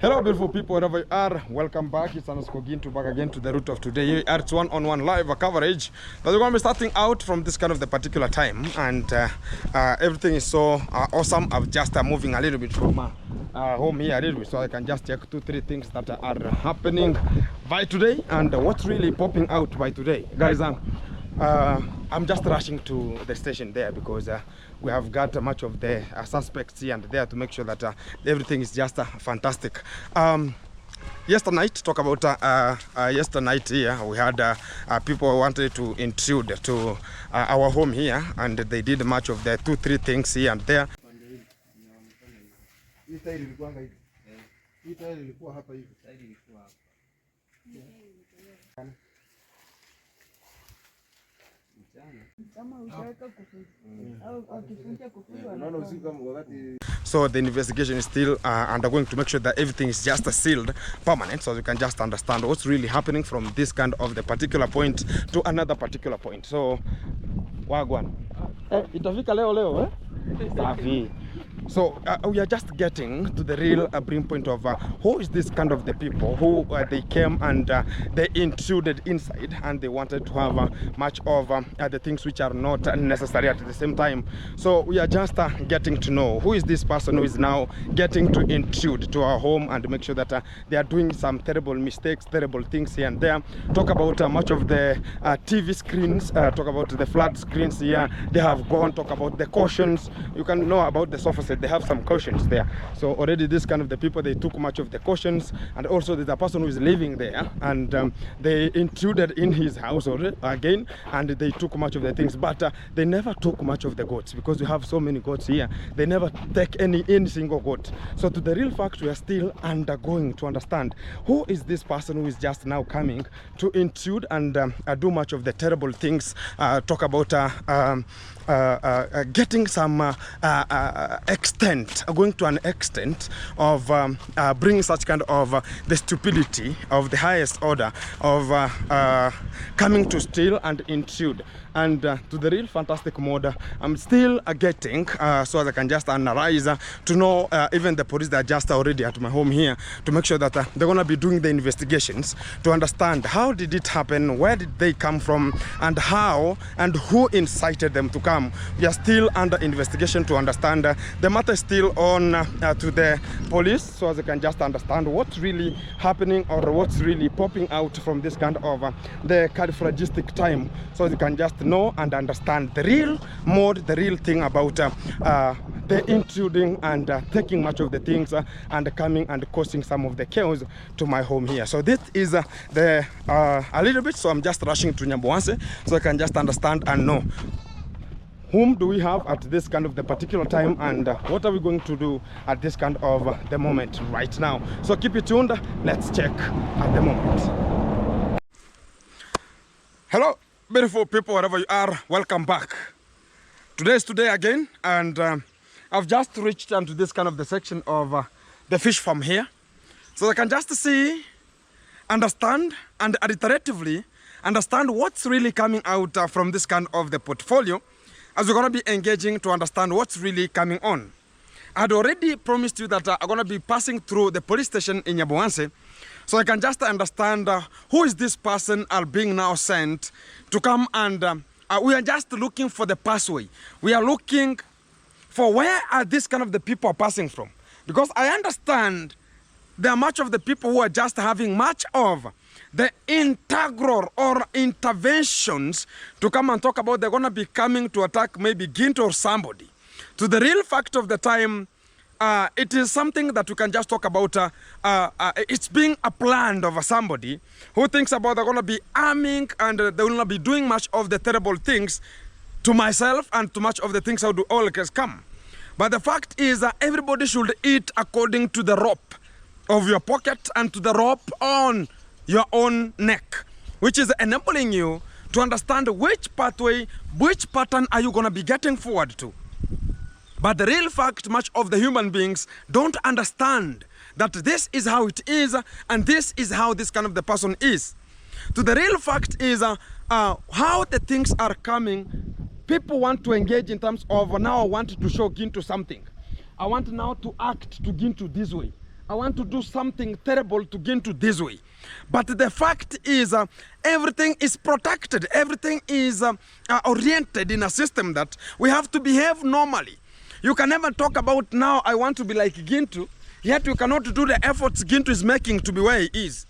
Hello beautiful people, wherever you are, welcome back. It's Gintu back again to the root of today. Here it's one-on-one live coverage. But we're going to be starting out from this kind of the particular time, and everything is so awesome. I'm just moving a little bit from home here a little bit, so I can just check 2-3 things that are happening by today and what's really popping out by today. Guys, I'm just rushing to the station there because we have got much of the suspects here and there to make sure that everything is just fantastic. Yesterday night, talk about yesterday night here, we had people who wanted to intrude to our home here, and they did much of the 2-3 things here and there. So the investigation is still undergoing to make sure that everything is just sealed permanent, so you can just understand what's really happening from this kind of the particular point to another particular point. So wagwan itafika leo safi. So we are just getting to the real bring point of who is this kind of the people who they came and they intruded inside, and they wanted to have much of the things which are not necessary at the same time. So we are just getting to know who is this person who is now getting to intrude to our home and make sure that they are doing some terrible mistakes, terrible things here and there. Talk about much of the TV screens, talk about the flat screens here. They have gone, talk about the cautions. You can know about the sofa set, they have some cautions there. So already this kind of the people, they took much of the cautions, and also there's a person who is living there, and they intruded in his house again, and they took much of the things, but they never took much of the goats, because we have so many goats here. They never take any single goat. So to the real fact, we are still undergoing to understand who is this person who is just now coming to intrude and do much of the terrible things. Talk about getting some extent, going to an extent of bringing such kind of the stupidity of the highest order of coming to steal and intrude. And to the real fantastic mode, I'm still getting so as I can just analyze to know even the police that are just already at my home here, to make sure that they're going to be doing the investigations to understand how did it happen, where did they come from, and how and who incited them to come. We are still under investigation to understand. The matter is still on to the police, so as I can just understand what's really happening or what's really popping out from this kind of the cardiophagistic time, so you can just know and understand the real mode, the real thing about the intruding and taking much of the things and coming and causing some of the chaos to my home here. So this is the a little bit, so I'm just rushing to Nyambuanse so I can just understand and know whom do we have at this kind of the particular time, and what are we going to do at this kind of the moment right now. So keep it tuned, let's check at the moment. Hello beautiful people, wherever you are, welcome back. Today is today again, and I've just reached into this kind of the section of the fish farm here, so I can just see, understand, and iteratively understand what's really coming out from this kind of the portfolio, as we're going to be engaging to understand what's really coming on. I had already promised you that I'm going to be passing through the police station in Nyambuanse, so I can just understand who is this person are being now sent to come, and we are just looking for the pathway. We are looking for where are this kind of the people are passing from, because I understand there are much of the people who are just having much of the integral or interventions to come and talk about they're going to be coming to attack maybe Gintu or somebody. To the real fact of the time, it is something that we can just talk about. It's being a plan of somebody who thinks about they're going to be arming and they will not be doing much of the terrible things to myself and to much of the things how do all can come. But the fact is that everybody should eat according to the rope of your pocket and to the rope on your own neck, which is enabling you to understand which pathway, which pattern are you going to be getting forward to. But the real fact, much of the human beings don't understand that this is how it is, and this is how this kind of the person is. To the real fact is how the things are coming. People want to engage in terms of now I want to show Gintu something. I want now to act to Gintu this way. I want to do something terrible to Gintu this way. But the fact is, everything is protected. Everything is oriented in a system that we have to behave normally. You can never talk about now, I want to be like Gintu, yet you cannot do the efforts Gintu is making to be where he is.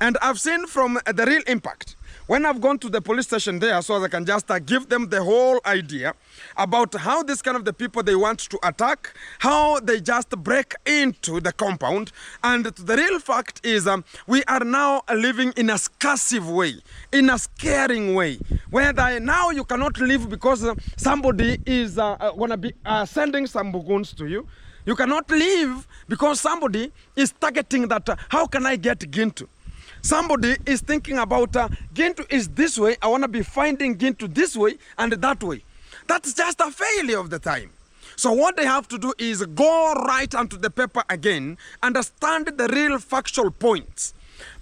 And I've seen from the real impact, when I've gone to the police station there, so I can just give them the whole idea about how this kind of the people they want to attack, how they just break into the compound. And the real fact is we are now living in a scarcive way, in a scaring way, where now you cannot live because somebody is going to be sending some buguns to you. You cannot live because somebody is targeting that, how can I get Gintu? Somebody is thinking about Gintu is this way, I want to be finding Gintu this way and that way. That's just a failure of the time. So what they have to do is go right onto the paper again, understand the real factual points.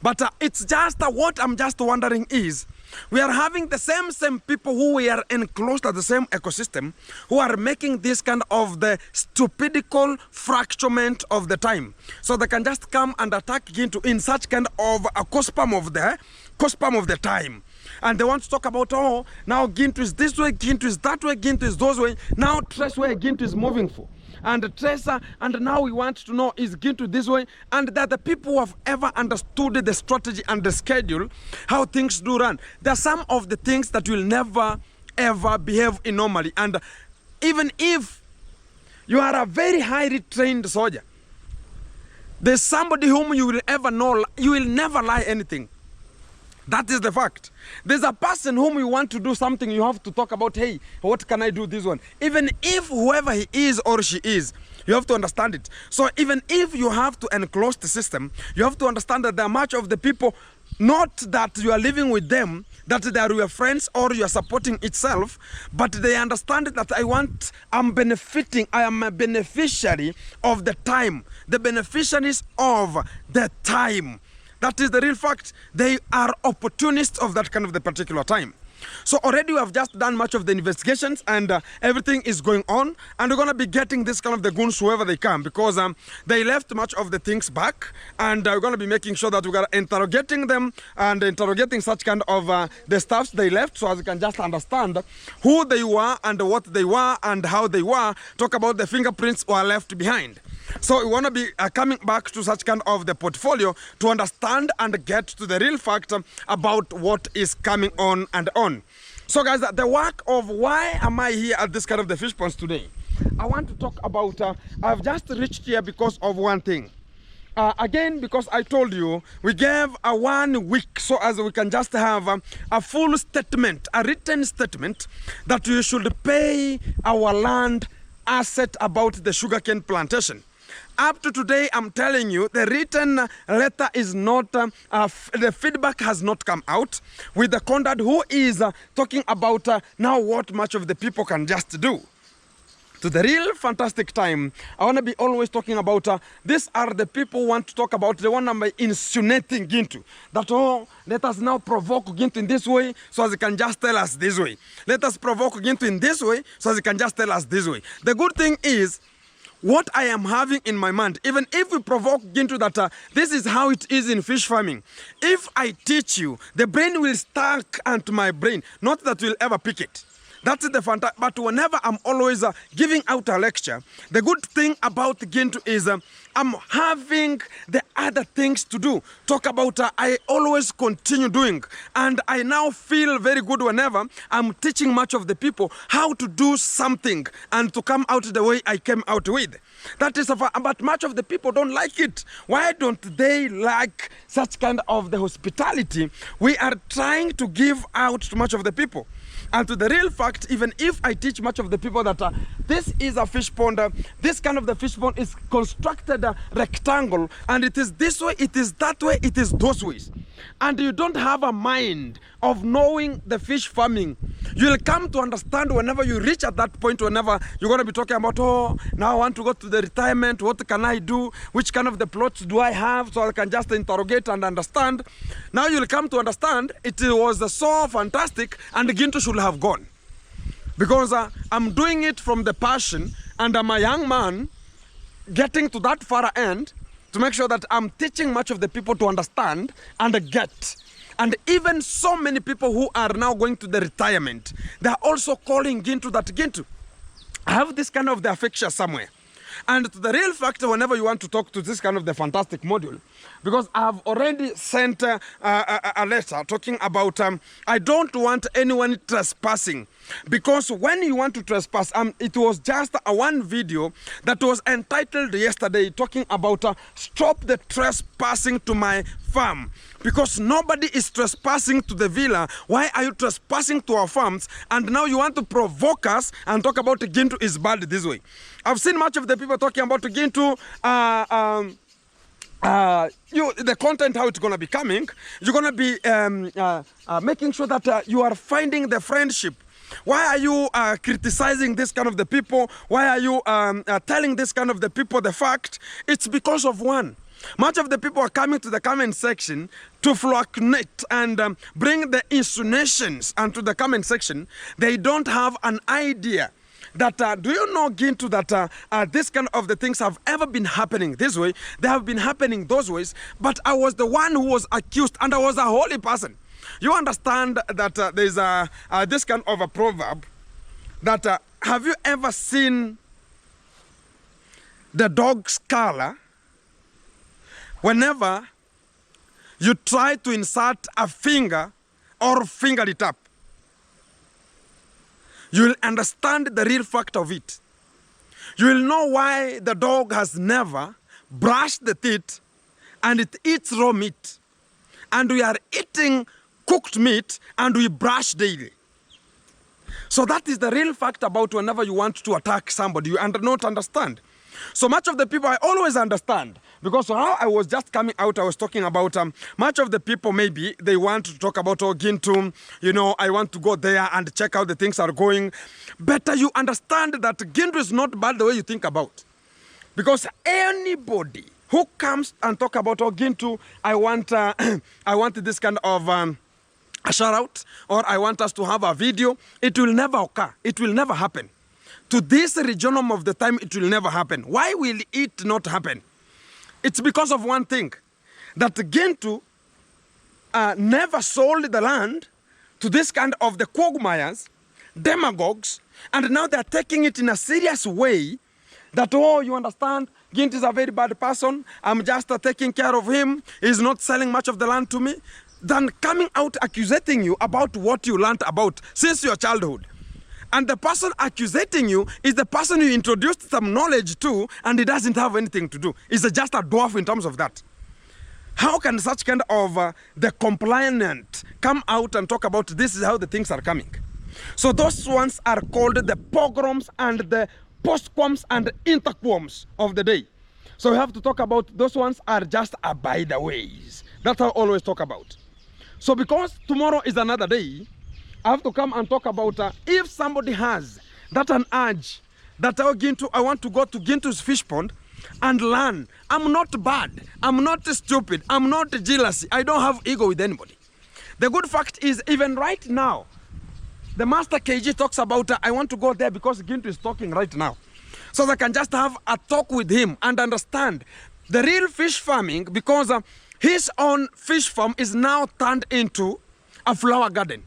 But it's just what I'm just wondering is, we are having the same people who we are enclosed at the same ecosystem, who are making this kind of the stupidical fracturement of the time. So they can just come and attack Gintu in such kind of a cospam of the time. And they want to talk about, oh, now Gintu is this way, Gintu is that way, Gintu is those way. Now trace where Gintu is moving for. And tracer, and now we want to know, is Gintu this way? And that the people who have ever understood the strategy and the schedule, how things do run. There are some of the things that will never, ever behave normally. And even if you are a very highly trained soldier, there's somebody whom you will ever know, you will never lie anything. That is the fact. There's a person whom you want to do something, you have to talk about, hey, what can I do this one? Even if whoever he is or she is, you have to understand it. So even if you have to enclose the system, you have to understand that there are much of the people, not that you are living with them, that they are your friends or you are supporting itself, but they understand that I am benefiting, I am a beneficiary of the time, the beneficiaries of the time. That is the real fact. They are opportunists of that kind of the particular time. So already we have just done much of the investigations and everything is going on, and we're going to be getting this kind of the goons whoever they come, because they left much of the things back, and we're going to be making sure that we're interrogating them and interrogating such kind of the stuffs they left, so as you can just understand who they were and what they were and how they were, talk about the fingerprints were left behind. So we want to be coming back to such kind of the portfolio to understand and get to the real fact about what is coming on and on. So guys, the work of why am I here at this kind of the fish ponds today? I want to talk about, I've just reached here because of one thing. Again, because I told you, we gave a 1 week so as we can just have a full statement, a written statement that we should pay our land asset about the sugarcane plantation. Up to today, I'm telling you, the written letter is not, the feedback has not come out with the conduct who is talking about now what much of the people can just do. To the real fantastic time, I want to be always talking about, these are the people who want to talk about, they want to be insinuating Gintu. That, oh, let us now provoke Gintu in this way, so as they can just tell us this way. Let us provoke Gintu in this way, so as they can just tell us this way. The good thing is, what I am having in my mind, even if we provoke Gintu that this is how it is in fish farming. If I teach you, the brain will stuck onto my brain, not that we'll ever pick it. That's the fantastic. But whenever I'm always giving out a lecture, the good thing about Gintu is I'm having the other things to do. Talk about I always continue doing. And I now feel very good whenever I'm teaching much of the people how to do something and to come out the way I came out with. That is, but much of the people don't like it. Why don't they like such kind of the hospitality we are trying to give out to much of the people? And to the real fact, even if I teach much of the people that this is a fish pond, this kind of the fish pond is constructed rectangle, and it is this way, it is that way, it is those ways. And you don't have a mind of knowing the fish farming. You'll come to understand whenever you reach at that point, whenever you're going to be talking about, oh, now I want to go to the retirement, what can I do? Which kind of the plots do I have? So I can just interrogate and understand. Now you'll come to understand it was so fantastic and Gintu should have gone. Because I'm doing it from the passion, and I'm a young man getting to that far end to make sure that I'm teaching much of the people to understand and get. And even so many people who are now going to the retirement, they're also calling Gintu that, Gintu, I have this kind of the affection somewhere. And to the real factor, whenever you want to talk to this kind of the fantastic module, because I've already sent a letter talking about I don't want anyone trespassing, because when you want to trespass, it was just one video that was entitled yesterday talking about stop the trespassing to my farm, because nobody is trespassing to the villa. Why are you trespassing to our farms? And now you want to provoke us and talk about Gintu is bad this way. I've seen much of the people talking about Gintu, the content, how it's going to be coming. You're going to be making sure that you are finding the friendship. Why are you criticizing this kind of the people? Why are you telling this kind of the people the fact? It's because of one. Much of the people are coming to the comment section to flocknate and bring the insinuations onto the comment section. They don't have an idea that, do you know, Gintu, that this kind of the things have ever been happening this way. They have been happening those ways, but I was the one who was accused, and I was a holy person. You understand that there's this kind of a proverb that, have you ever seen the dog's color? Whenever you try to insert a finger or finger it up, you will understand the real fact of it. You will know why the dog has never brushed the teeth and it eats raw meat. And we are eating cooked meat and we brush daily. So that is the real fact about whenever you want to attack somebody, you not understand. So much of the people I always understand, because how I was just coming out, I was talking about much of the people, maybe they want to talk about Gintu, you know, I want to go there and check how the things are going. Better you understand that Gintu is not bad the way you think about. Because anybody who comes and talk about Gintu, I want this kind of a shout out, or I want us to have a video, it will never occur. It will never happen. To this regionum of the time, it will never happen. Why will it not happen? It's because of one thing, that Gintu never sold the land to this kind of the quagmires, demagogues, and now they're taking it in a serious way that, oh, you understand, Gintu is a very bad person, I'm just taking care of him, he's not selling much of the land to me, than coming out accusing you about what you learned about since your childhood. And the person accusing you is the person you introduced some knowledge to, and he doesn't have anything to do. He's just a dwarf in terms of that. How can such kind of the compliant come out and talk about this is how the things are coming? So those ones are called the pogroms and the postquams and interquams of the day. So we have to talk about those ones are just by the ways. That's how I always talk about. So because tomorrow is another day, I have to come and talk about if somebody has that an urge that I want to go to Gintu's fish pond and learn. I'm not bad. I'm not stupid. I'm not jealous. I don't have ego with anybody. The good fact is, even right now, the Master KG talks about I want to go there because Gintu is talking right now. So I can just have a talk with him and understand the real fish farming, because his own fish farm is now turned into a flower garden.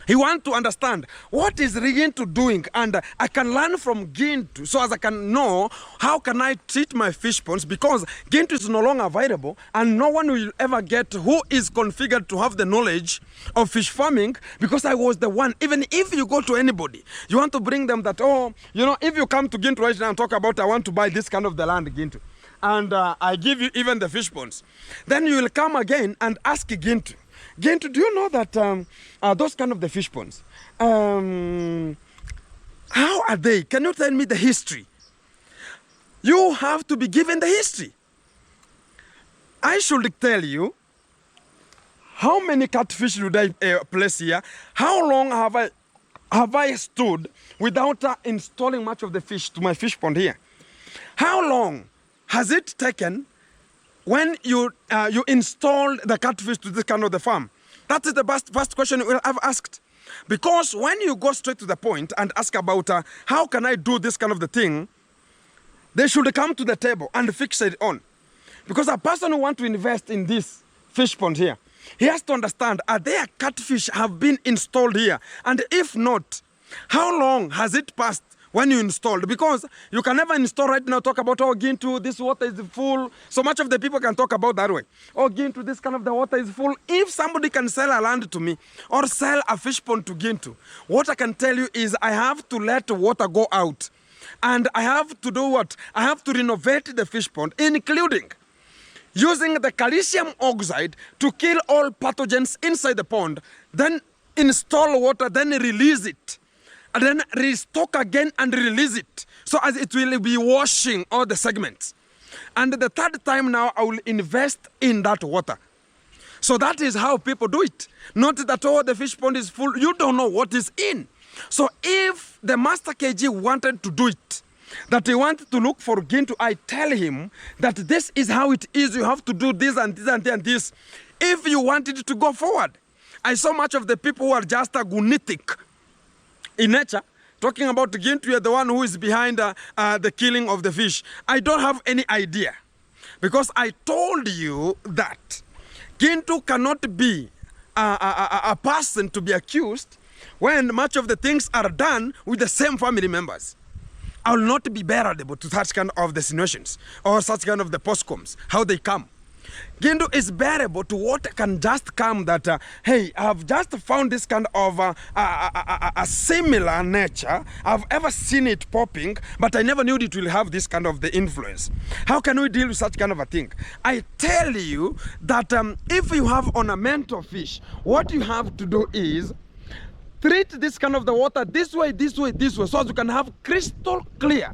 He wants to understand what is Gintu doing, and I can learn from Gintu so as I can know how can I treat my fish ponds, because Gintu is no longer available and no one will ever get who is configured to have the knowledge of fish farming, because I was the one. Even if you go to anybody, you want to bring them that, oh, you know, if you come to Gintu right now and talk about I want to buy this kind of the land, Gintu, and I give you even the fish ponds, then you will come again and ask Gintu, Gintu, do you know that those kind of the fish ponds, how are they? Can you tell me the history? You have to be given the history. I should tell you how many catfish did I place here? How long have I stood without installing much of the fish to my fish pond here? How long has it taken when you installed the catfish to this kind of the farm? That is the first question you will have asked. Because when you go straight to the point and ask about how can I do this kind of the thing, they should come to the table and fix it on. Because a person who wants to invest in this fish pond here, he has to understand, are there catfish have been installed here? And if not, how long has it passed when you installed? Because you can never install right now, talk about, oh, Gintu, this water is full. So much of the people can talk about that way. Oh, Gintu, this kind of the water is full. If somebody can sell a land to me or sell a fish pond to Gintu, what I can tell you is I have to let water go out. And I have to do what? I have to renovate the fish pond, including using the calcium oxide to kill all pathogens inside the pond, then install water, then release it, and then restock again and release it, so as it will be washing all the segments. And the third time now, I will invest in that water. So that is how people do it. Not that, oh, the fish pond is full. You don't know what is in. So if the master KG wanted to do it, that he wanted to look for Gintu, I tell him that this is how it is. You have to do this and this and this and this if you want it to go forward. I saw much of the people who are just agonitic in nature, talking about Gintu, you're the one who is behind the killing of the fish. I don't have any idea, because I told you that Gintu cannot be a person to be accused when much of the things are done with the same family members. I will not be bearable to such kind of destinations or such kind of the postcoms, how they come. Gintu is bearable to what can just come that, hey, I've just found this kind of a similar nature. I've ever seen it popping, but I never knew it will have this kind of the influence. How can we deal with such kind of a thing? I tell you that if you have ornamental fish, what you have to do is treat this kind of the water this way, this way, this way, so as you can have crystal clear.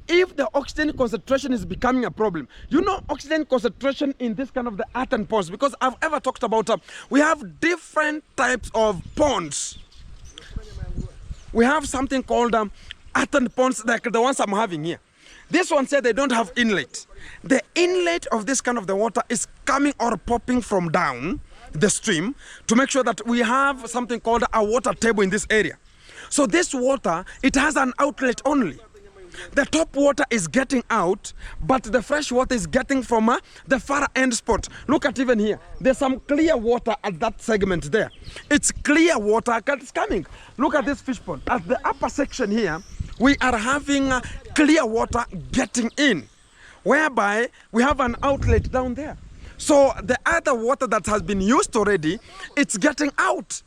If the oxygen concentration is becoming a problem, you know, oxygen concentration in this kind of the earthen ponds, because I've ever talked about, we have different types of ponds. We have something called earthen ponds, like the ones I'm having here. This one said they don't have inlet. The inlet of this kind of the water is coming or popping from down the stream to make sure that we have something called a water table in this area. So this water, it has an outlet only. The top water is getting out, but the fresh water is getting from the far end spot. Look at even here. There's some clear water at that segment there. It's clear water that's coming. Look at this fish pond. At the upper section here, we are having clear water getting in, whereby we have an outlet down there. So the other water that has been used already, it's getting out.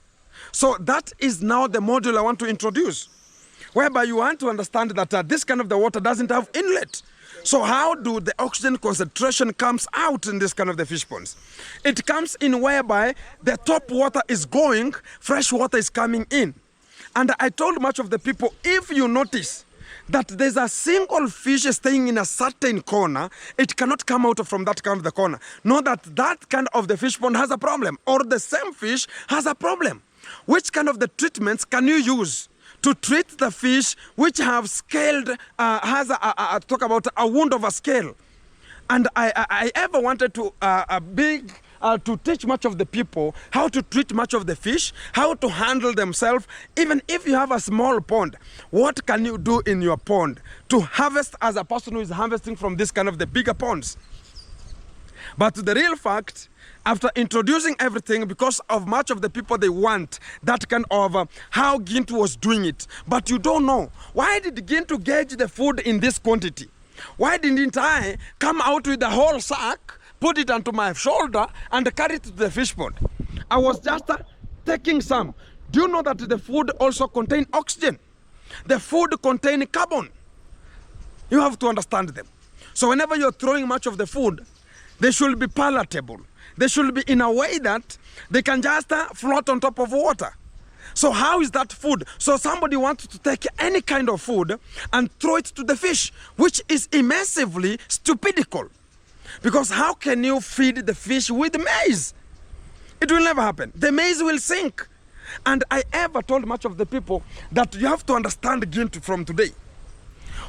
So that is now the module I want to introduce, whereby you want to understand that this kind of the water doesn't have inlet. So how do the oxygen concentration comes out in this kind of the fish ponds? It comes in whereby the top water is going, fresh water is coming in. And I told much of the people, if you notice that there's a single fish staying in a certain corner, it cannot come out from that kind of the corner. Know that that kind of the fish pond has a problem, or the same fish has a problem. Which kind of the treatments can you use to treat the fish which have scaled, talk about a wound of a scale? And I ever wanted to to teach much of the people how to treat much of the fish, how to handle themselves. Even if you have a small pond, what can you do in your pond to harvest as a person who is harvesting from this kind of the bigger ponds? But the real fact, after introducing everything, because of much of the people, they want that kind of how Gintu was doing it. But you don't know. Why did Gintu gauge the food in this quantity? Why didn't I come out with the whole sack, put it onto my shoulder, and carry it to the fish pond? I was just taking some. Do you know that the food also contains oxygen? The food contains carbon. You have to understand them. So whenever you're throwing much of the food, they should be palatable. They should be in a way that they can just float on top of water. So how is that food? So somebody wants to take any kind of food and throw it to the fish, which is immensely stupidical. Because how can you feed the fish with maize? It will never happen. The maize will sink. And I ever told much of the people that you have to understand Gintu from today.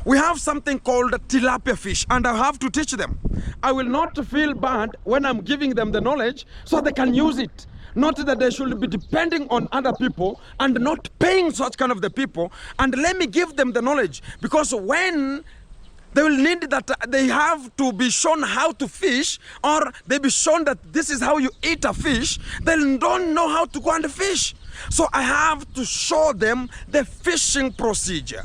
We have something called tilapia fish, and I have to teach them. I will not feel bad when I'm giving them the knowledge so they can use it. Not that they should be depending on other people and not paying such kind of the people. And let me give them the knowledge, because when They will need that they have to be shown how to fish, or they be shown that this is how you eat a fish. They don't know how to go and fish. So I have to show them the fishing procedure.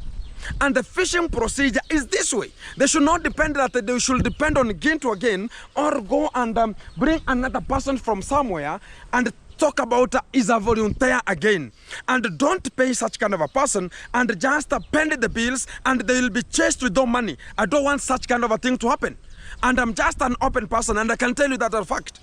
And the fishing procedure is this way. They should not depend that they should depend on Gintu again, or go and bring another person from somewhere and talk about is a volunteer again. And don't pay such kind of a person and just pay the bills and they will be chased with no money. I don't want such kind of a thing to happen. And I'm just an open person, and I can tell you that a fact.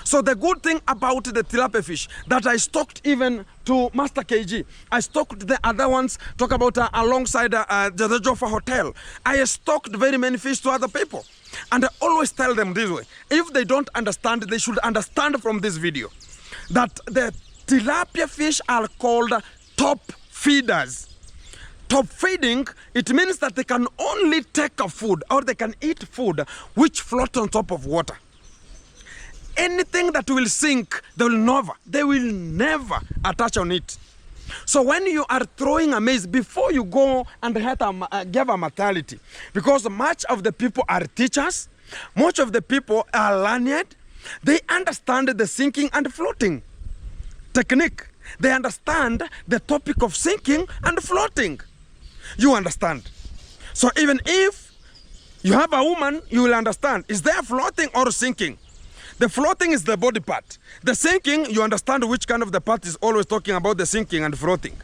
So the good thing about the tilapia fish that I stocked even to Master KG, I stocked the other ones, talk about alongside the Joffa Hotel. I stocked very many fish to other people. And I always tell them this way. If they don't understand, they should understand from this video that the tilapia fish are called top feeders. Top feeding, it means that they can only take a food, or they can eat food which float on top of water. Anything that will sink, they will never attach on it. So when you are throwing a maize, before you go and give a mortality, because much of the people are teachers, much of the people are learned, they understand the sinking and floating technique. They understand the topic of sinking and floating. You understand. So even if you have a woman, you will understand, is there floating or sinking? The floating is the body part. The sinking, you understand which kind of the part is always talking about the sinking and floating.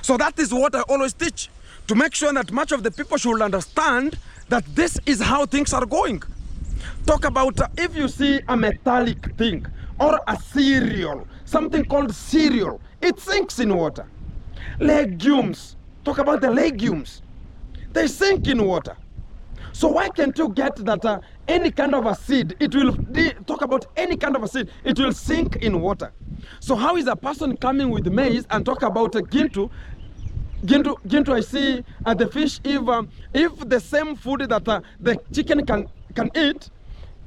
So that is what I always teach, to make sure that much of the people should understand that this is how things are going. Talk about if you see a metallic thing or a cereal, something called cereal, it sinks in water. Legumes, talk about the legumes, they sink in water. So why can't you get that any kind of a seed, it will talk about any kind of a seed, it will sink in water. So how is a person coming with maize and talk about Gintu? Gintu, I see the fish, if the same food that the chicken can eat,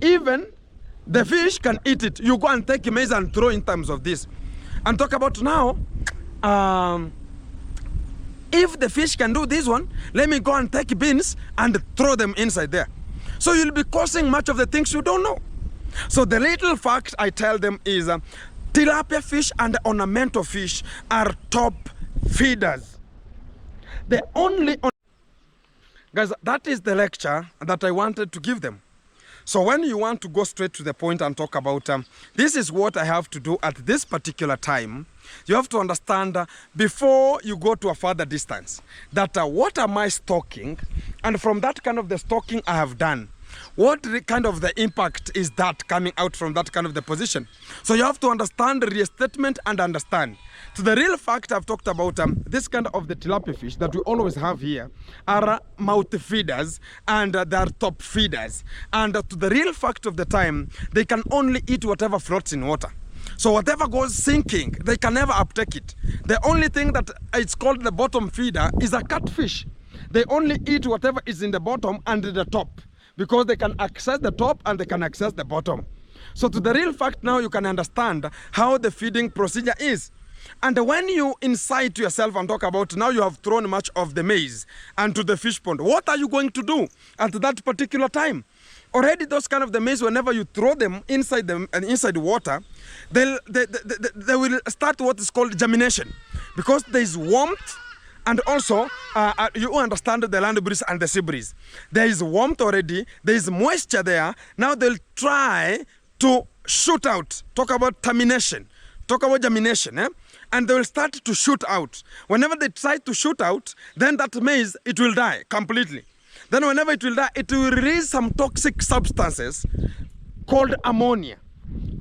even the fish can eat it. You go and take maize and throw in terms of this. And talk about now, if the fish can do this one, let me go and take beans and throw them inside there. So you'll be causing much of the things you don't know. So the little fact I tell them is tilapia fish and ornamental fish are top feeders. Guys, that is the lecture that I wanted to give them. So when you want to go straight to the point and talk about this is what I have to do at this particular time, you have to understand before you go to a further distance that what am I stocking, and from that kind of the stocking I have done, what kind of the impact is that coming out from that kind of the position. So you have to understand the restatement and understand. To the real fact I've talked about this kind of the tilapia fish that we always have here are mouth feeders and they are top feeders. And to the real fact of the time, they can only eat whatever floats in water. So whatever goes sinking, they can never uptake it. The only thing that it's called the bottom feeder is a catfish. They only eat whatever is in the bottom and the top, because they can access the top and they can access the bottom. So to the real fact now, you can understand how the feeding procedure is. And when you incite yourself and talk about now you have thrown much of the maize and to the fish pond, what are you going to do at that particular time? Already those kind of the maize, whenever you throw them inside the water, they will start what is called germination, because there is warmth. And also, you understand the land breeze and the sea breeze. There is warmth already, there is moisture there. Now they'll try to shoot out. Talk about termination. Talk about germination. And they will start to shoot out. Whenever they try to shoot out, then that maize, it will die completely. Then whenever it will die, it will release some toxic substances called ammonia.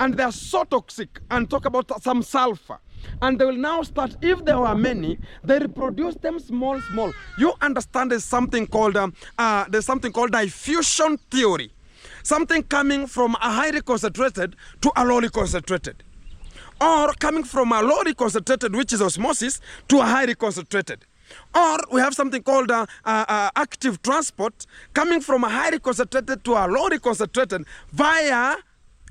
And they are so toxic. And talk about some sulfur. And they will now start, if there are many, they reproduce them small. You understand there's something called diffusion theory. Something coming from a highly concentrated to a lowly concentrated. Or coming from a lowly concentrated, which is osmosis, to a highly concentrated. Or we have something called active transport, coming from a highly concentrated to a lowly concentrated via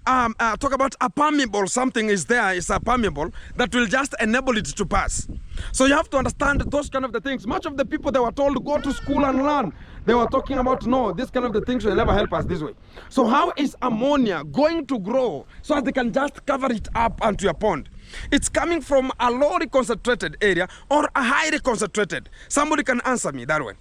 talk about a permeable, something is there, is a permeable that will just enable it to pass. So you have to understand those kind of the things. Much of the people that were told to go to school and learn, they were talking about, no, this kind of the things will never help us this way. So how is ammonia going to grow so that they can just cover it up onto your pond? It's coming from a lowly concentrated area or a highly concentrated. Somebody can answer me that way.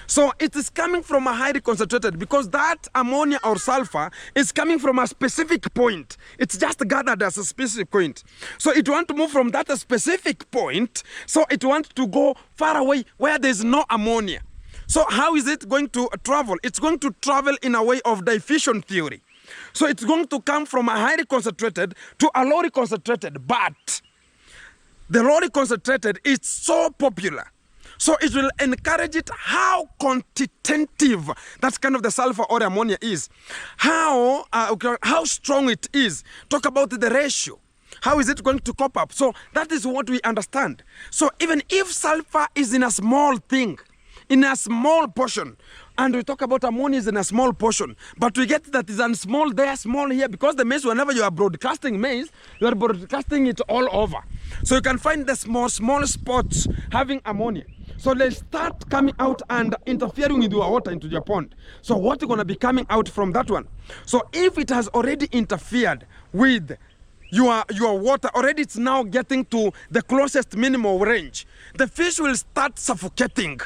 So it is coming from a highly concentrated because that ammonia or sulfur is coming from a specific point. It's just gathered as a specific point. So it wants to move from that specific point. So it wants to go far away where there's no ammonia. So how is it going to travel? It's going to travel in a way of diffusion theory. So it's going to come from a highly concentrated to a lowly concentrated, but the lowly concentrated is so popular. So it will encourage it how quantitative that kind of the sulfur or ammonia is, how strong it is. Talk about the ratio. How is it going to cope up? So that is what we understand. So even if sulfur is in a small thing, in a small portion, and we talk about ammonia is in a small portion, but we get that is a small there, small here, because the maize, whenever you are broadcasting maize, you are broadcasting it all over. So you can find the small spots having ammonia. So they start coming out and interfering with your water into your pond. So what is going to be coming out from that one? So if it has already interfered with your water, already it's now getting to the closest minimum range, the fish will start suffocating.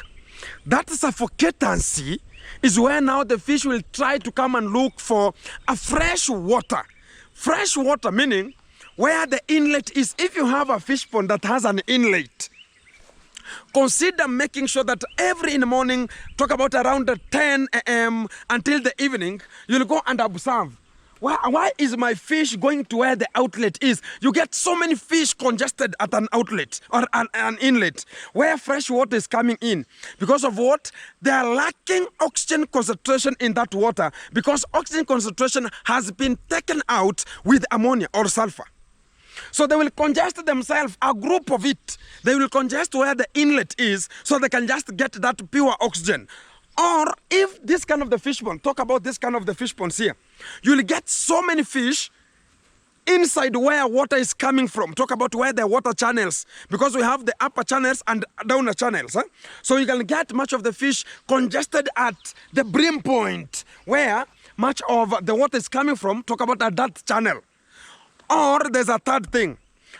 That suffocatancy is where now the fish will try to come and look for a fresh water. Fresh water meaning where the inlet is. If you have a fish pond that has an inlet, consider making sure that every in the morning, talk about around 10 a.m. until the evening, you'll go and observe. Why is my fish going to where the outlet is? You get so many fish congested at an outlet or an inlet where fresh water is coming in. Because of what? They are lacking oxygen concentration in that water because oxygen concentration has been taken out with ammonia or sulfur. So they will congest themselves, a group of it. They will congest where the inlet is so they can just get that pure oxygen. Or if this kind of the fish pond, talk about this kind of the fish ponds here, you'll get so many fish inside where water is coming from. Talk about where the water channels, because we have the upper channels and downer channels. Huh? So you can get much of the fish congested at the brim point where much of the water is coming from. Talk about that channel. Or there's a third thing.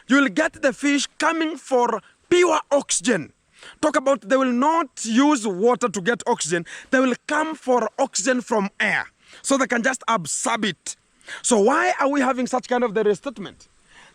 You'll get the fish coming for pure oxygen. Talk about they will not use water to get oxygen. They will come for oxygen from air. So they can just absorb it. So why are we having such kind of the restatement?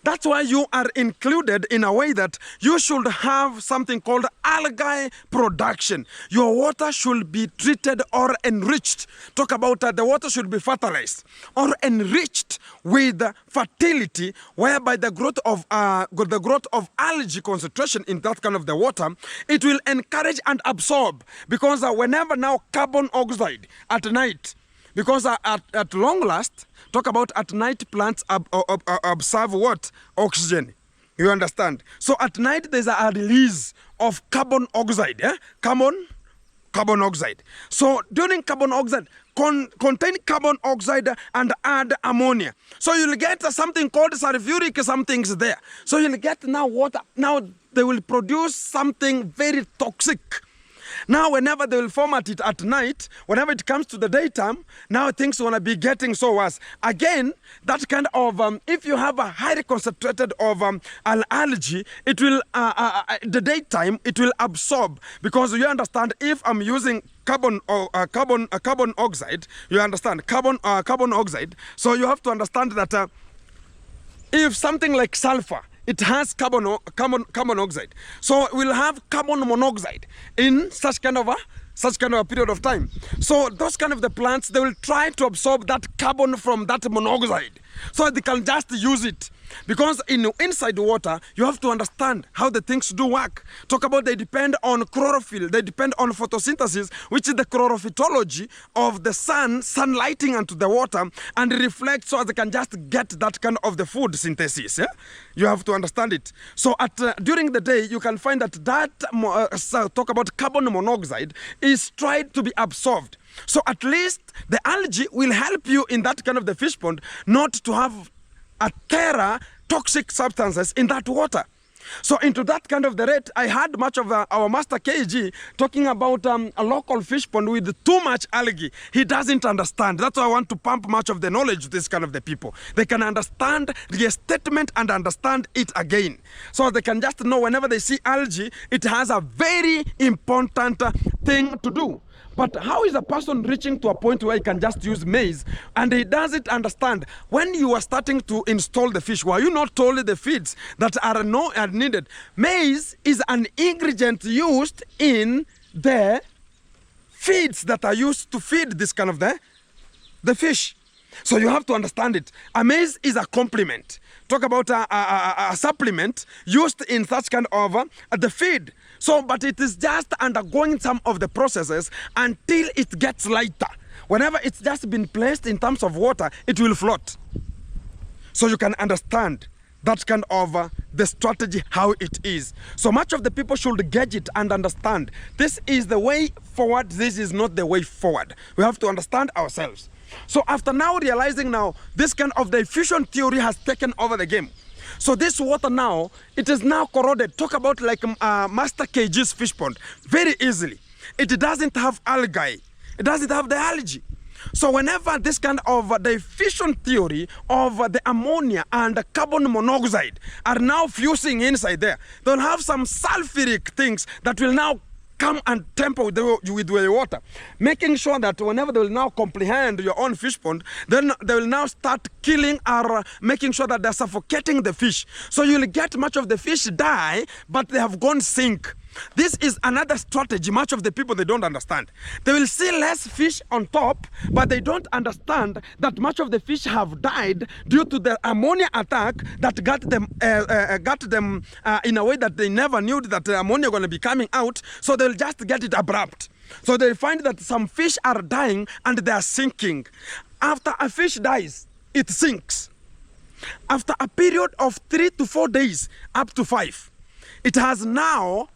That's why you are included in a way that you should have something called algae production. Your water should be treated or enriched. Talk about the water should be fertilized or enriched with fertility, whereby the growth of algae concentration in that kind of the water, it will encourage and absorb. Because whenever now carbon oxide at night, because at long last, talk about at night plants absorb what? Oxygen. You understand? So at night there's a release of carbon oxide. Carbon oxide. So during carbon oxide, contain carbon oxide and add ammonia. So you'll get something called sulfuric something's there. So you'll get now water. Now they will produce something very toxic. Now, whenever they will format it at night, whenever it comes to the daytime, now things will be so worse. Again, that kind of, if you have a highly concentrated of an algae, it will, the daytime, it will absorb. Because you understand, if I'm using carbon oxide, you understand, carbon oxide. So you have to understand that if something like sulfur, it has carbon oxide. So we'll have carbon monoxide in such kind of a period of time. So those kind of the plants, they will try to absorb that carbon from that monoxide so they can just use it. Because inside the water, you have to understand how the things do work. Talk about they depend on chlorophyll, they depend on photosynthesis, which is the chlorophytology of the sunlighting onto the water and reflect so they can just get that kind of the food synthesis. Yeah? You have to understand it. So during the day, you can find that talk about carbon monoxide is tried to be absorbed. So at least the algae will help you in that kind of the fish pond not to have a terror toxic substances in that water. So into that kind of the rate, I heard much of our master KG talking about a local fish pond with too much algae. He doesn't understand. That's why I want to pump much of the knowledge to this kind of the people. They can understand the statement and understand it again. So they can just know whenever they see algae, it has a very important thing to do. But how is a person reaching to a point where he can just use maize and he doesn't understand? When you are starting to install the fish, were you not told the feeds that are needed? Maize is an ingredient used in the feeds that are used to feed this kind of the fish. So you have to understand it. A maize is a complement. Talk about a supplement used in such kind of the feed. So, but it is just undergoing some of the processes until it gets lighter. Whenever it's just been placed in terms of water, it will float. So you can understand that kind of the strategy, how it is. So much of the people should gauge it and understand. This is the way forward. This is not the way forward. We have to understand ourselves. So after now realizing now, this kind of the fusion theory has taken over the game. So this water now, it is now corroded. Talk about like Master KG's fish pond. Very easily. It doesn't have algae. It doesn't have the algae. So whenever this kind of the fission theory of the ammonia and the carbon monoxide are now fusing inside there, they'll have some sulfuric things that will now come and tamper with the water, making sure that whenever they will now comprehend your own fish pond, then they will now start killing or making sure that they're suffocating the fish. So you'll get much of the fish die, but they have gone sink. This is another strategy much of the people they don't understand. They will see less fish on top, but they don't understand that much of the fish have died due to the ammonia attack that got them in a way that they never knew that the ammonia going to be coming out. So they'll just get it abrupt. So they find that some fish are dying and they are sinking. After a fish dies, it sinks. After a period of 3 to 4 days, up to 5, it has now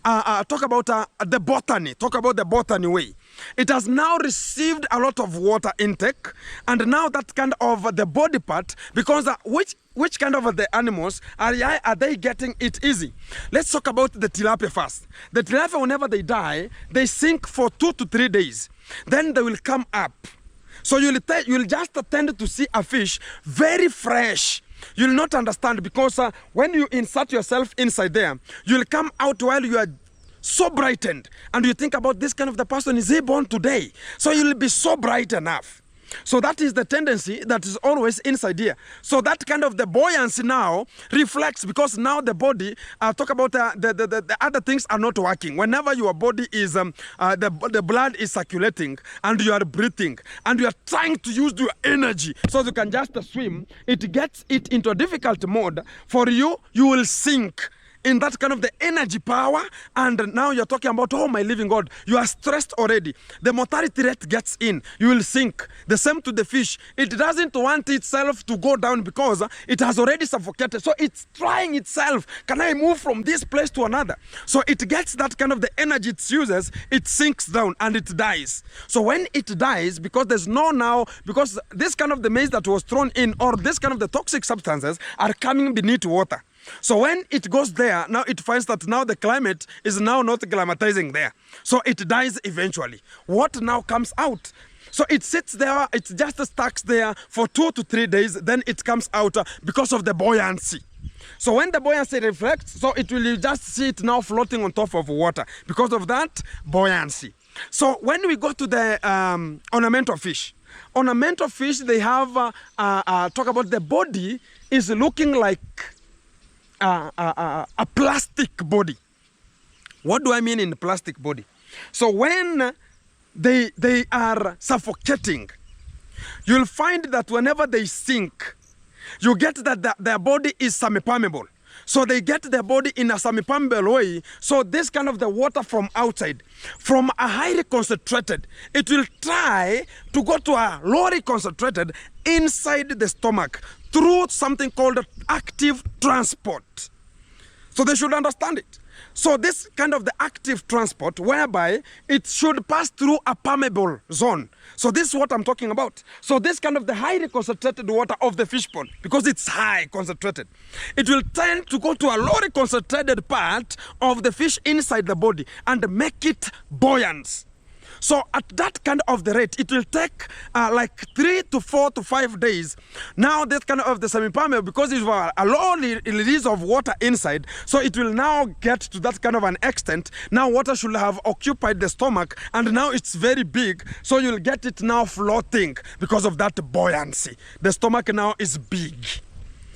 talk about the botany. Talk about the botany way. It has now received a lot of water intake, and now that kind of the body part, because which kind of the animals are they getting it easy? Let's talk about the tilapia first. The tilapia, whenever they die, they sink for 2 to 3 days. Then they will come up. So you'll just tend to see a fish very fresh. You'll not understand because when you insert yourself inside there, you'll come out while you are so brightened and you think about this kind of the person, is he born today? So you'll be so bright enough. So that is the tendency that is always inside here. So that kind of the buoyancy now reflects, because now the body, talk about the other things are not working. Whenever your body is, the blood is circulating and you are breathing and you are trying to use your energy so you can just swim, it gets it into a difficult mode. For you, you will sink in that kind of the energy power, and now you're talking about, oh my living God, you are stressed already. The mortality rate gets in, you will sink. The same to the fish. It doesn't want itself to go down because it has already suffocated. So it's trying itself, can I move from this place to another? So it gets that kind of the energy it uses, it sinks down and it dies. So when it dies, because there's no now, because this kind of the maize that was thrown in, or this kind of the toxic substances are coming beneath water. So when it goes there, now it finds that now the climate is now not climatizing there. So it dies eventually. What now comes out? So it sits there, it just stuck there for 2 to 3 days, then it comes out because of the buoyancy. So when the buoyancy reflects, so it will just see it now floating on top of water because of that buoyancy. So when we go to the ornamental fish, they have, talk about the body is looking like a plastic body. What do I mean in plastic body? So when they are suffocating, you'll find that whenever they sink, you get that their body is semi-permeable. So they get their body in a semi-permeable way. So this kind of the water from outside, from a highly concentrated, it will try to go to a lowly concentrated inside the stomach through something called active transport. So they should understand it. So this kind of the active transport whereby it should pass through a permeable zone. So this is what I'm talking about. So this kind of the highly concentrated water of the fish pond, because it's high concentrated, it will tend to go to a lower concentrated part of the fish inside the body and make it buoyant. So at that kind of the rate, it will take like 3 to 4 to 5 days. Now that kind of the semi-permeable, because it's a low release of water inside, so it will now get to that kind of an extent. Now water should have occupied the stomach, and now it's very big, so you'll get it now floating because of that buoyancy. The stomach now is big.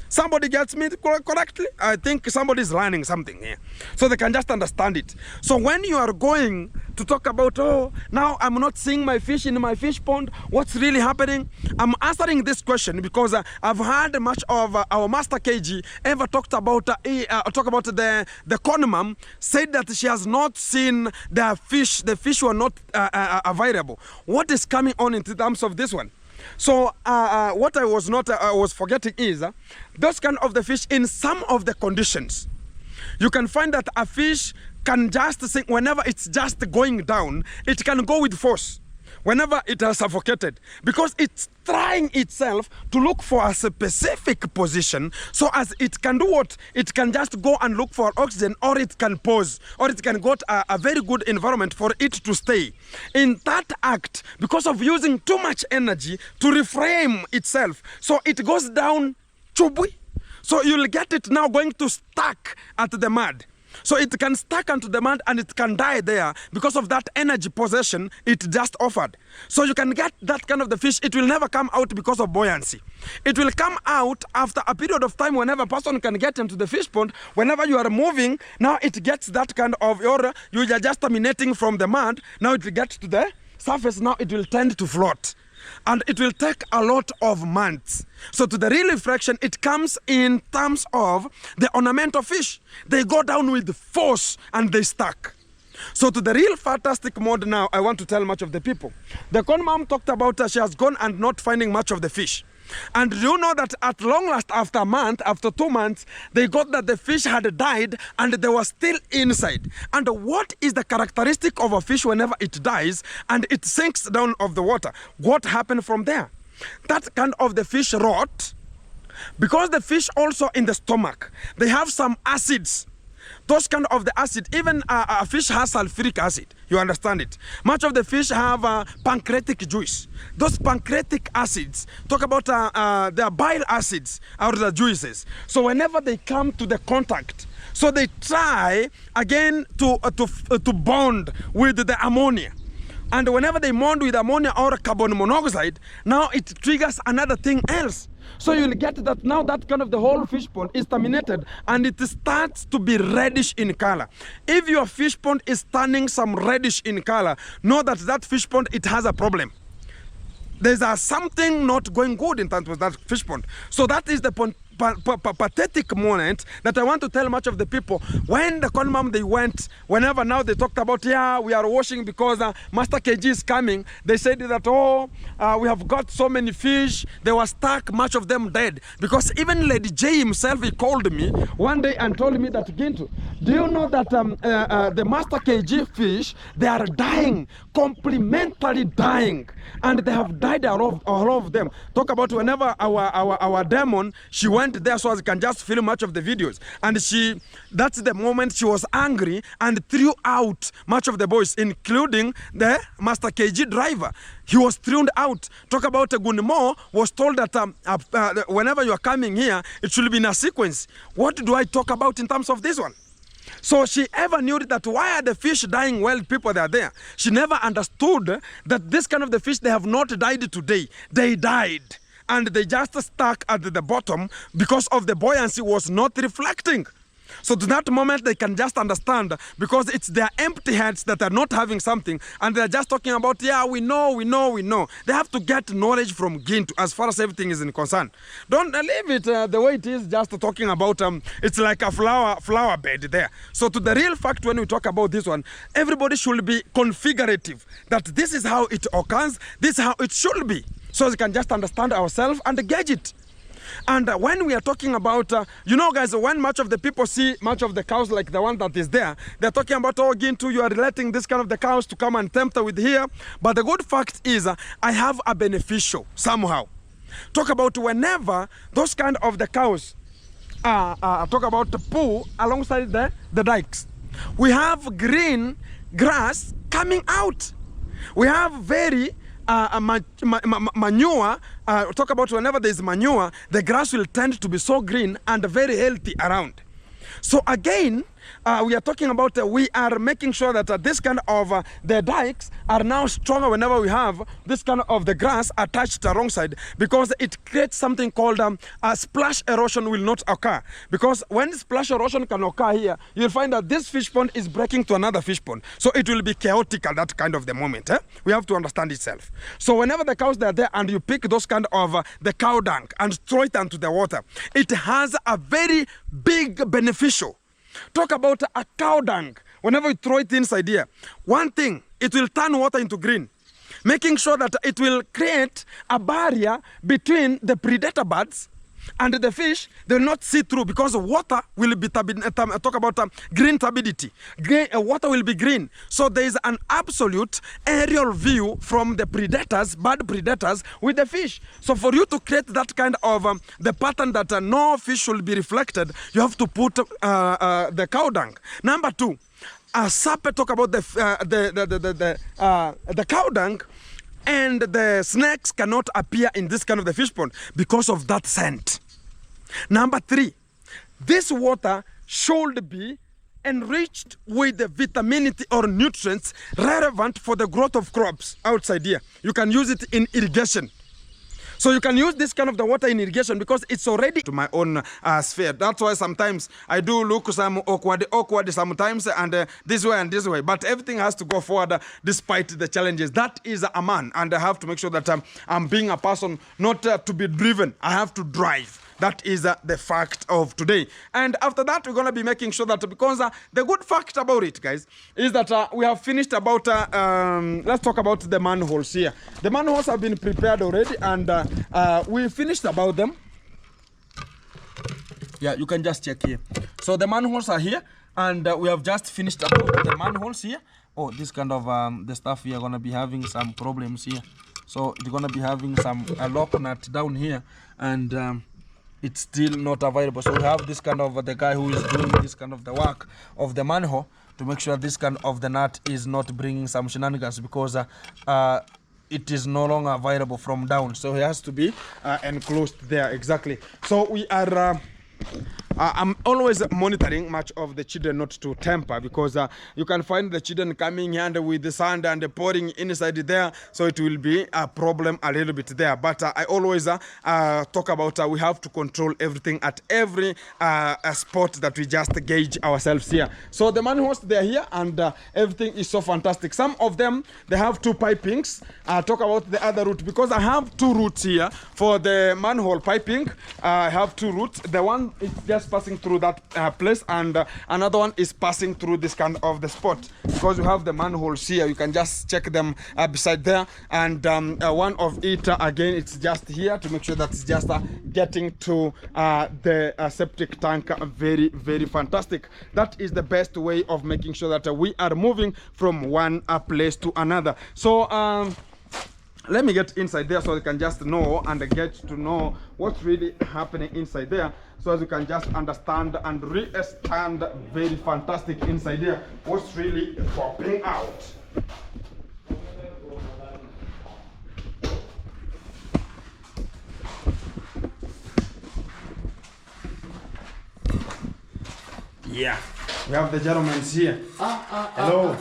Somebody gets me correctly? I think somebody's learning something here. So they can just understand it. So when you are going to talk about, oh, now I'm not seeing my fish in my fish pond, what's really happening? I'm answering this question because I've heard much of our Master KG ever talked about, the corn mom, said that she has not seen the fish were not available. What is coming on in terms of this one? So what I was forgetting is those kind of the fish in some of the conditions. You can find that a fish can just sink whenever it's just going down. It can go with force whenever it has suffocated, because it's trying itself to look for a specific position, so as it can do what? It can just go and look for oxygen, or it can pause, or it can go to a very good environment for it to stay. In that act, because of using too much energy to reframe itself, so it goes down chubui. So you'll get it now going to stuck at the mud. So it can stuck onto the mud and it can die there because of that energy possession it just offered. So you can get that kind of the fish. It will never come out because of buoyancy. It will come out after a period of time whenever a person can get into the fish pond. Whenever you are moving, now it gets that kind of aura. You are just emanating from the mud. Now it will get to the surface. Now it will tend to float. And it will take a lot of months. So to the real refraction, it comes in terms of the ornamental fish. They go down with force and they stuck. So to the real fantastic mode now, I want to tell much of the people. The con mom talked about she has gone and not finding much of the fish. And you know that at long last, after a month, after 2 months, they got that the fish had died and they were still inside. And what is the characteristic of a fish whenever it dies and it sinks down of the water? What happened from there? That kind of the fish rot, because the fish also in the stomach, they have some acids. Those kind of the acid, even a fish has sulfuric acid. You understand it? Much of the fish have pancreatic juice. Those pancreatic acids, talk about their bile acids or the juices. So whenever they come to the contact, so they try again to bond with the ammonia. And whenever they bond with ammonia or carbon monoxide, now it triggers another thing else. So you'll get that now that kind of the whole fish pond is terminated and it starts to be reddish in color. If your fish pond is turning some reddish in color, know that that fish pond, it has a problem. There's something not going good in terms of that fish pond. So that is the pathetic moment that I want to tell much of the people. When the con mom, they went, whenever now they talked about, yeah, we are washing because Master KG is coming, they said that, oh, we have got so many fish, they were stuck, much of them dead. Because even Lady J himself, he called me one day and told me that, Gintu, do you know that the Master KG fish, they are dying, complementary dying, and they have died all of them. Talk about whenever our demon, she went there so as can just film much of the videos, and that's the moment she was angry and threw out much of the boys, including the Master KG driver. He was thrown out. Talk about Gunmo was told that whenever you are coming here, it should be in a sequence. What do I talk about in terms of this one? So she ever knew that why are the fish dying while people are there? She never understood that this kind of the fish, they have not died today. They died. And they just stuck at the bottom because of the buoyancy was not reflecting. So to that moment, they can just understand, because it's their empty heads that are not having something, and they're just talking about, yeah, we know. They have to get knowledge from Gintu as far as everything is concerned. Don't leave it the way it is, just talking about, it's like a flower bed there. So to the real fact, when we talk about this one, everybody should be configurative, that this is how it occurs, this is how it should be. So we can just understand ourselves and gauge it. And when we are talking about, you know, guys, when much of the people see much of the cows like the one that is there, they're talking about, oh, Gintu, you are letting this kind of the cows to come and tempt with here. But the good fact is, I have a beneficial somehow. Talk about whenever those kind of the cows talk about the poo alongside the dikes. We have green grass coming out. We have very manure. Talk about whenever there is manure, the grass will tend to be so green and very healthy around. So again, we are talking about we are making sure that this kind of the dikes are now stronger whenever we have this kind of the grass attached alongside, because it creates something called a splash erosion will not occur. Because when splash erosion can occur here, you'll find that this fish pond is breaking to another fish pond. So it will be chaotic at that kind of the moment. We have to understand itself. So whenever the cows are there and you pick those kind of the cow dung and throw it into the water, it has a very big beneficial. Talk about a cow dung. Whenever you throw it inside here, one thing, it will turn water into green, making sure that it will create a barrier between the predator birds and the fish. They will not see through, because water will be talk about green turbidity. Water will be green, so there is an absolute aerial view from the predators, bird predators, with the fish. So for you to create that kind of the pattern that no fish will be reflected, you have to put the cow dung. Number two, Sape talk about the cow dung, and the snakes cannot appear in this kind of the fish pond because of that scent. Number three, this water should be enriched with the vitaminity or nutrients relevant for the growth of crops outside here. You can use it in irrigation. So you can use this kind of the water in irrigation because it's already to my own sphere. That's why sometimes I do look some awkward sometimes, and this way and this way. But everything has to go forward despite the challenges. That is a man, and I have to make sure that I'm being a person not to be driven. I have to drive. That is the fact of today. And after that, we're going to be making sure that, because the good fact about it, guys, is that we have finished about, let's talk about the manholes here. The manholes have been prepared already, and we finished about them. Yeah, you can just check here. So the manholes are here, and we have just finished about the manholes here. Oh, this kind of the stuff here are going to be having some problems here. So it's going to be having some lock nut down here, and it's still not available. So we have this kind of the guy who is doing this kind of the work of the manhole to make sure this kind of the nut is not bringing some shenanigans, because it is no longer available from down. So he has to be enclosed there. Exactly. So we are I'm always monitoring much of the children not to temper, because you can find the children coming here and with the sand and pouring inside there, so it will be a problem a little bit there. But I always talk about we have to control everything at every spot that we just gauge ourselves here. So the manholes, they're here, and everything is so fantastic. Some of them, they have two pipings. Talk about the other route, because I have two routes here for the manhole piping. I have two routes. The one is just passing through that place, and another one is passing through this kind of the spot, because you have the manholes here. You can just check them beside there, and one of it again, it's just here to make sure that it's just getting to the septic tank. Very, very fantastic. That is the best way of making sure that we are moving from one place to another. So let me get inside there so you can just know and get to know what's really happening inside there, so as you can just understand and re-stand very fantastic inside there, what's really popping out. Yeah, we have the gentlemen here. Hello.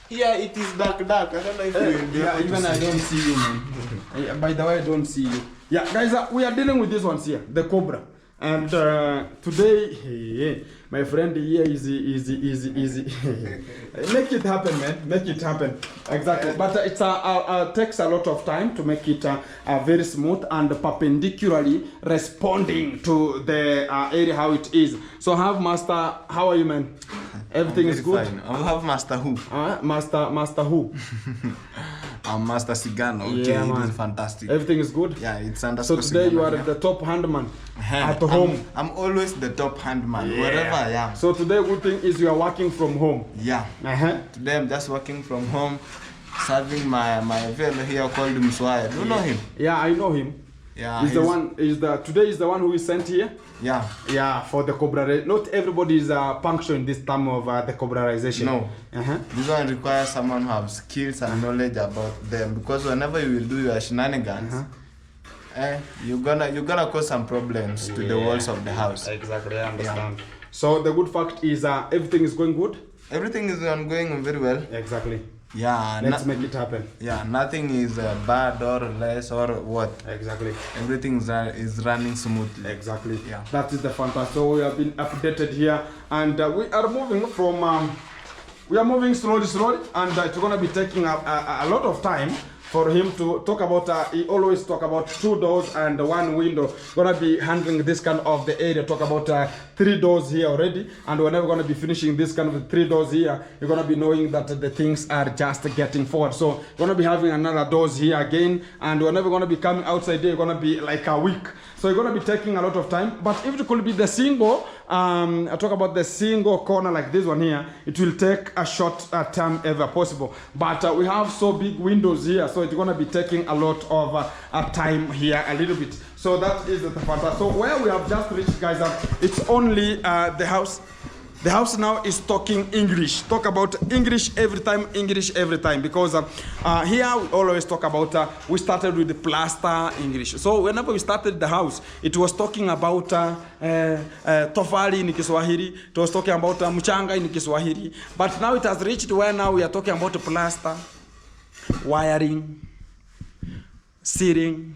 Yeah, it is dark. I don't know if you will be able even to I don't see you, man. By the way, I don't see you. Yeah, guys, we are dealing with these ones here, the cobra. And today, my friend here is easy. Make it happen, man. Make it happen. Exactly. But it takes a lot of time to make it very smooth and perpendicularly responding to the area how it is. So have Master, how are you, man? Everything is good? Fine. I'll have Master Who. Master Who? I'm Master Sigano. Okay, Yeah, man. it is fantastic. Everything is good? Yeah, it's So underscore today you Sigano, are yeah. the top handman at I'm- home. I'm always the top handman, Yeah. wherever I am. So today good thing is you are working from home. Yeah. Today I'm just working from home, serving my fellow here called Mswaya. Do you know him? Yeah, I know him. Yeah. He's the one. Today is the one who is sent here. Yeah. Yeah, for the cobra. Not everybody is punctual in this time of the cobraization. No. This one requires someone who has skills and knowledge about them, because whenever you will do your shenanigans, you're gonna cause some problems to the walls of the house. Exactly, I understand. So the good fact is everything is going good. Everything is going very well. Exactly. Yeah. Let's make it happen. Yeah, nothing is bad or less or what. Exactly. Everything is running smoothly. Exactly. Yeah. That is the fantastic. So we have been updated here, and we are moving from. We are moving slowly, and it's going to be taking a lot of time for him to talk about. He always talk about 2 doors and 1 window. Gonna be handling this kind of the area. Talk about 3 doors here already, and we're never gonna be finishing this kind of 3 doors here. You're gonna be knowing that the things are just getting forward. So we're gonna be having another doors here again, and we're never gonna be coming outside there. You're gonna be like a week. So you're gonna be taking a lot of time. But if it could be the single, I talk about the single corner like this one here, it will take a short time ever possible. But we have so big windows here, so it's gonna be taking a lot of time here a little bit. So that is the fantastic. So where we have just reached, guys, it's only the house. The house now is talking English. Talk about English every time, because here we always talk about, we started with the plaster English. So whenever we started the house, it was talking about tofali in Kiswahili, it was talking about mchanga in Kiswahili. But now it has reached where now we are talking about plaster, wiring, seating.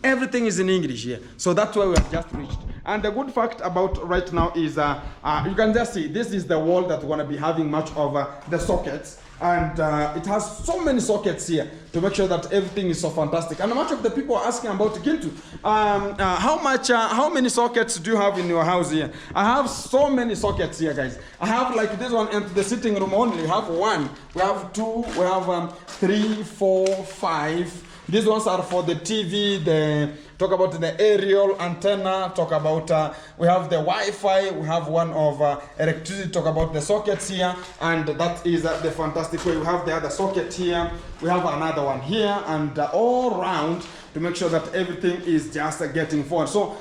Everything is in English here. So that's where we have just reached. And the good fact about right now is you can just see this is the wall that we're going to be having much of the sockets. And it has so many sockets here to make sure that everything is so fantastic. And much of the people are asking about Gintu. How many sockets do you have in your house here? I have so many sockets here, guys. I have like this one into the sitting room only. We have 1, we have 2, we have 3, 4, 5. These ones are for the TV, talk about the aerial antenna, talk about, we have the Wi-Fi, we have one of electricity, talk about the sockets here, and that is the fantastic way. We have the other socket here, we have another one here, and all round to make sure that everything is just getting forward. So